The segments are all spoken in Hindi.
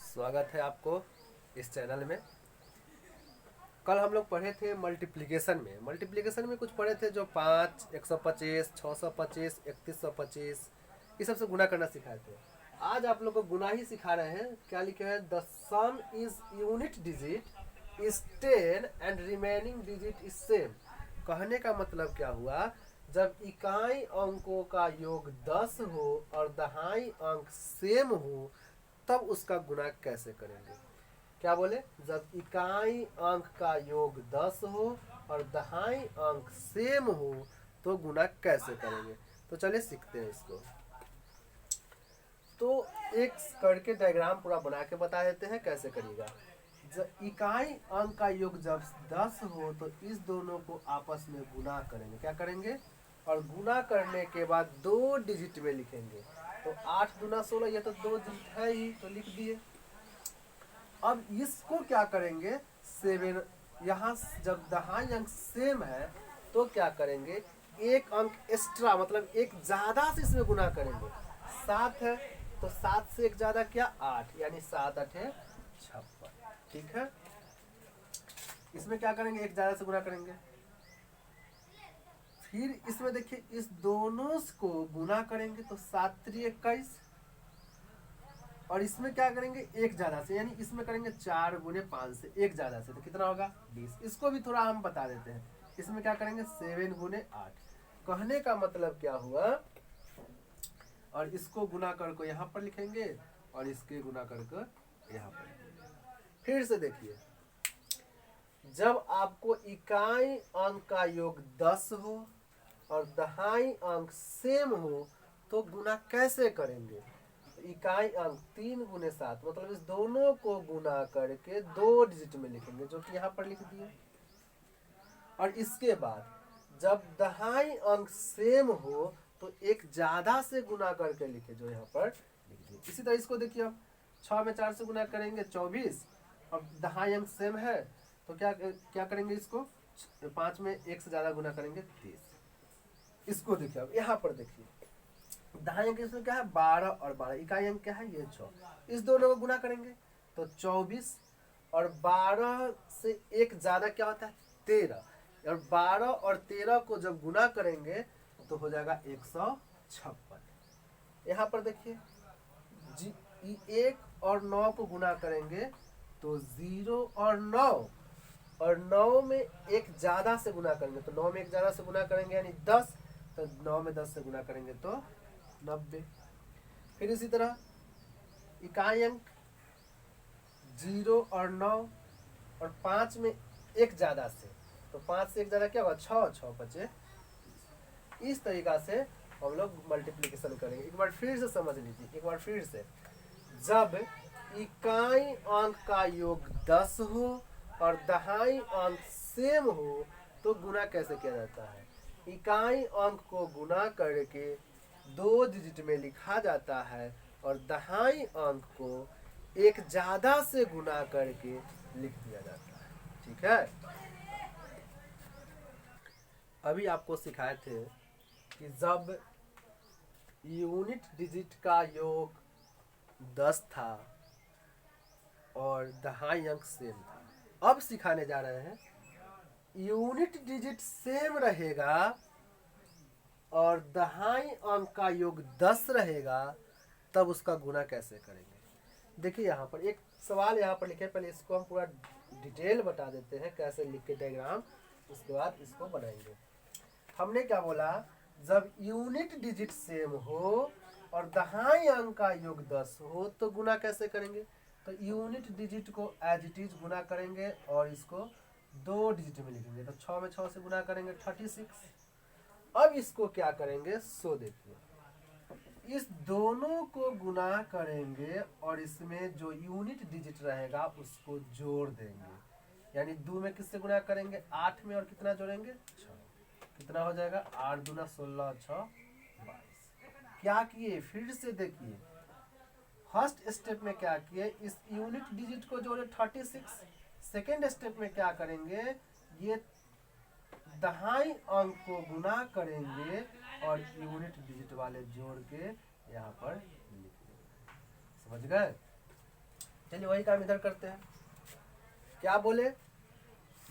स्वागत है आपको इस चैनल में। कल हम लोग पढ़े थे मल्टीप्लिकेशन में कुछ पढ़े थे जो 5, 125, 625, 3125 ये सबसे गुना करना सिखाए थे। आज आप लोग को गुना ही सिखा रहे हैं। क्या लिखे हैं? The some is unit digit is 10 and remaining digit is same. कहने का मतलब क्या हुआ? जब इकाई अंकों का योग 10 हो और दहाई अंक सेम हो तब उसका गुना कैसे करेंगे? क्या बोले? जब इकाई अंक का योग 10 हो और दहाई अंक सेम हो तो गुना कैसे करेंगे? तो चलिए सीखते हैं इसको। तो एक करके डायग्राम पूरा बना के बता देते हैं कैसे करिएगा। जब इकाई अंक का योग जब 10 हो तो इस दोनों को आपस में गुना करेंगे। क्या करेंगे? और गुना करने के बाद 2 डिजिट में लिखेंगे। तो 8 दूना 16, ये तो 2 डिजिट है ही, तो लिख दिए। अब इसको क्या करेंगे? 7, यहाँ जब दहाई अंक सेम है तो क्या करेंगे? एक अंक एक्स्ट्रा, मतलब एक ज्यादा से इसमें गुना करेंगे। 7 है तो 7 से एक ज्यादा क्या? 8, यानी 7 8 56। ठीक है, इसमें क्या करेंगे? एक ज्यादा से गुना करेंगे। फिर इसमें देखिए, इस दोनों को गुना करेंगे तो 7 3 21, और इसमें क्या करेंगे? एक ज्यादा से, यानी इसमें करेंगे 4 गुने 5 से, एक ज्यादा से, तो कितना होगा? 20। इसको भी थोड़ा हम बता देते हैं। इसमें क्या करेंगे? 7 गुने 8। कहने का मतलब क्या हुआ? और इसको गुना करके यहाँ पर लिखेंगे और इसके गुना करके यहाँ पर लिखेंगे। फिर से देखिए, जब आपको इकाई अंक का योग 10 हो और दहाई अंक सेम हो तो गुना कैसे करेंगे? इकाई अंक 3 गुने 7, मतलब इस दोनों को गुना करके 2 डिजिट में लिखेंगे, जो कि यहाँ पर लिख दिए। और इसके बाद जब दहाई अंक सेम हो तो एक ज्यादा से गुना करके लिखे, जो यहाँ पर लिख दिए। इसी तरह इसको देखिए, अब 6 में 4 से गुना करेंगे 24, और दहाई अंक सेम है तो क्या करेंगे? इसको 5 में 1 से ज्यादा गुना करेंगे 30। इसको देखिए, अब यहाँ पर देखिए, दहाई अंक इसमें क्या है? 12 और 12, इकाई अंक क्या है? ये 6। इस दोनों को गुना करेंगे तो 24, और 12 से एक ज्यादा क्या होता है? 13, और 12 और 13 को जब गुना करेंगे तो हो जाएगा 156। यहाँ पर देखिए, 1 और 9 को गुना करेंगे तो 0 और 9, और 9 में एक ज्यादा से गुना करेंगे तो 9 में एक ज्यादा से गुना करेंगे यानी 10, तो 9 में 10 से गुना करेंगे तो 90। फिर इसी तरह इकाई अंक 0 और 9 और 5 में एक ज्यादा से, तो 5 से एक ज्यादा क्या होगा? 6, 6 बचे। इस तरीका से हम लोग मल्टीप्लिकेशन करेंगे। एक बार फिर से समझ लीजिए, एक बार फिर से। जब इकाई अंक का योग 10 हो और दहाई अंक सेम हो तो गुना कैसे किया जाता है? इकाई अंक को गुना करके 2 डिजिट में लिखा जाता है और दहाई अंक को एक ज्यादा से गुना करके लिख दिया जाता है। ठीक है, अभी आपको सिखाए थे कि जब यूनिट डिजिट का योग 10 था और दहाई अंक सेम था। अब सिखाने जा रहे हैं यूनिट डिजिट सेम रहेगा और दहाई अंक का योग 10 रहेगा, तब उसका गुना कैसे करेंगे? देखिए, यहाँ पर एक सवाल यहाँ पर लिखे, पहले इसको हम पूरा डिटेल बता देते हैं कैसे लिख के डायग्राम, उसके बाद इसको बनाएंगे। हमने क्या बोला? जब यूनिट डिजिट सेम हो और दहाई अंक का योग 10 हो तो गुना कैसे करेंगे? तो यूनिट डिजिट को एज इट इज गुना करेंगे और इसको 2 डिजिट में लिखेंगे। तो 6 में 6 से गुना करेंगे 36। अब इसको क्या करेंगे? सो देखिए, इस दोनों को गुना करेंगे और इसमें जो यूनिट डिजिट रहेगा उसको जोड़ देंगे। यानी 2 में किससे गुना करेंगे? 8 में, और कितना जोड़ेंगे? 6। कितना हो जाएगा? 8 दूना 16, 6 22। क्या किए? फिर से देखिए, फर्स्ट स्टेप में क्या किए? इस यूनिट डिजिट को जोड़े 36। सेकेंड स्टेप में क्या करेंगे? ये दहाई अंक को गुना करेंगे और यूनिट डिजिट वाले जोड़ के यहाँ पर लिख देंगे। समझ गए? चलिए वही काम इधर करते हैं। क्या बोले,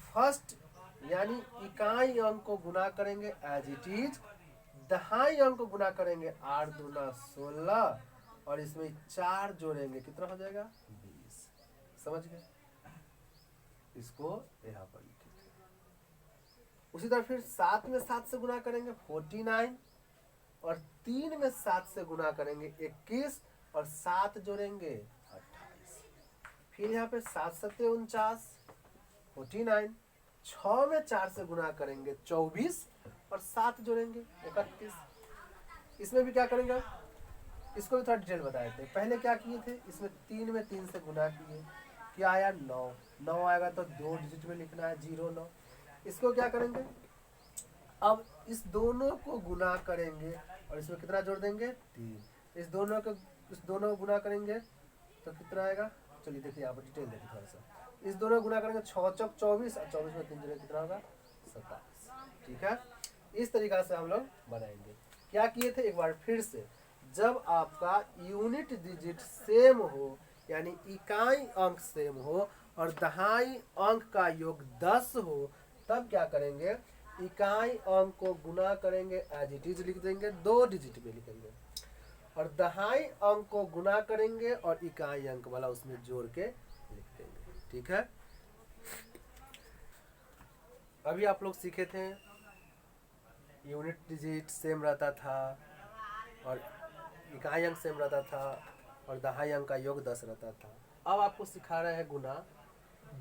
फर्स्ट यानी इकाई अंक को गुना करेंगे एज इट इज, दहाई अंक को गुना करेंगे 8 दूना 16 और इसमें 4 जोड़ेंगे, कितना हो जाएगा 20। समझ गए, इसको यहाँ पर लिखे थे। उसी तरह फिर 7 में 7 से गुना करेंगे 49 और 3 में 7 से गुना करेंगे 21 और 7 जोड़ेंगे 28। फिर यहाँ पे 7 7 49 49, 6 में 4 से गुना करेंगे 24 और 7 जोड़ेंगे 31। इसमें भी क्या करेंगे, इसको भी थोड़ा डिटेल बताए थे। पहले क्या किए थे, इसमें 3 में 3 से गुना किए, क्या आया 9, 9 आएगा तो 2 डिजिट में लिखना है 0 9। इसको क्या करेंगे, अब इस दोनों को गुना करेंगे और इसमें कितना जोड़ देंगे 3। इस दोनों को गुना करेंगे तो कितना आएगा, चलिए देखिए यहाँ पर डिटेल देखिए थोड़ा सा। इस दोनों गुना करेंगे 6 चौक 24 और 24 में 3 जोड़े कितना होगा 27। ठीक है, इस तरीका से हम लोग बनाएंगे। क्या किए थे एक बार फिर से, जब आपका यूनिट डिजिट सेम हो यानी इकाई अंक सेम हो और दहाई अंक का योग 10 हो, तब क्या करेंगे, इकाई अंक को गुना करेंगे एज इट इज लिख देंगे, 2 डिजिट में लिखेंगे और दहाई अंक को गुना करेंगे और इकाई अंक वाला उसमें जोड़ के लिख देंगे। ठीक है, अभी आप लोग सीखे थे यूनिट डिजिट सेम रहता था और इकाई अंक सेम रहता था और दहाई अंक का योग 10 रहता था। अब आपको सिखा रहे हैं गुना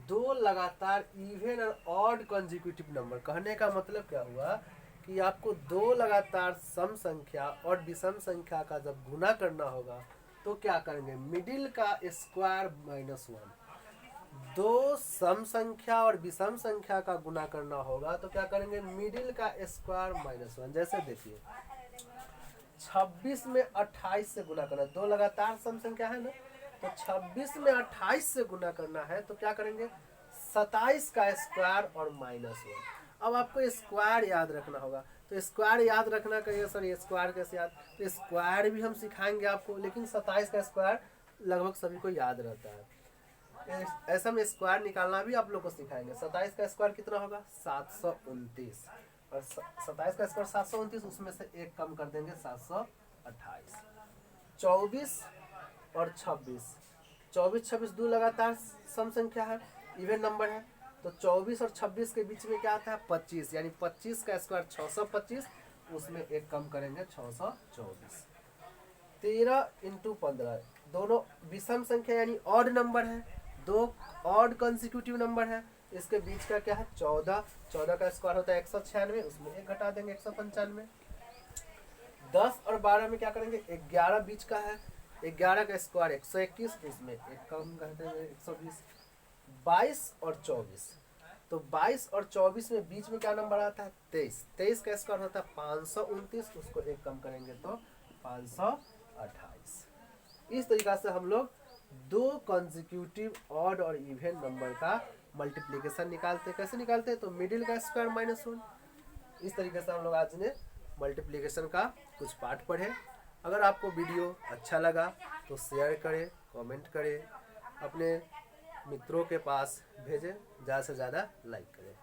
2 लगातार इवन और ऑड कंसेक्यूटिव नंबर। कहने का मतलब क्या हुआ कि आपको 2 लगातार सम संख्या और विषम संख्या का जब गुना करना होगा तो क्या करेंगे, मिडिल का स्क्वायर -1। 2 सम संख्या और विषम संख्या का गुना करना होगा तो क्या करेंगे, मिडिल का स्क्वायर -1। जैसे देखिए 26 में 28 से गुना करना है, 2 लगातार सम संख्या है ना, तो 26 में 28 से गुना करना है तो क्या करेंगे 27 का स्क्वायर और -1। अब आपको स्क्वायर याद रखना होगा, तो स्क्वायर याद रखना कहिए सर ये स्क्वायर कैसे याद, तो स्क्वायर भी हम सिखाएंगे आपको, लेकिन 27 का स्क्वायर लगभग सभी को याद रहता है। ऐसा में स्क्वायर निकालना भी आप लोग को सिखाएंगे। 27 का स्क्वायर कितना होगा 729 और 27 का स्क्वायर 729, उसमें से 1 कम कर देंगे 728। 24 और 26, 24 26 2 लगातार सम संख्या है, इवन नंबर है, तो 24 और 26 के बीच में क्या आता है 25, यानी 25 का स्क्वायर 625, उसमें 1 कम करेंगे 624। 13 × 15 दोनों विषम संख्या यानी ऑड नंबर है, 2 ऑड कंसेक्यूटिव नंबर है, इसके बीच का क्या है 14, 14 का स्क्वायर होता है 196, उसमें 1 घटा देंगे 195। 10 और 12 में क्या करेंगे, 11 बीच का है, 11 का स्क्वायर 121, इसमें 1 कम कर देंगे 120। 22 और 24, तो 22 और 24 में बीच में क्या नंबर आता है 23, 23 का स्क्वायर होता है 529, उसको 1 कम करेंगे तो 528। इस तरीका से हम लोग 2 कंसेक्यूटिव ऑड और इवन नंबर का मल्टीप्लिकेशन निकालते हैं। कैसे निकालते हैं, तो मिडिल का स्क्वायर -1। इस तरीके से हम लोग आज ने मल्टीप्लिकेशन का कुछ पार्ट पढ़े। अगर आपको वीडियो अच्छा लगा तो शेयर करें, कमेंट करें, अपने मित्रों के पास भेजें, ज़्यादा से ज़्यादा लाइक करें।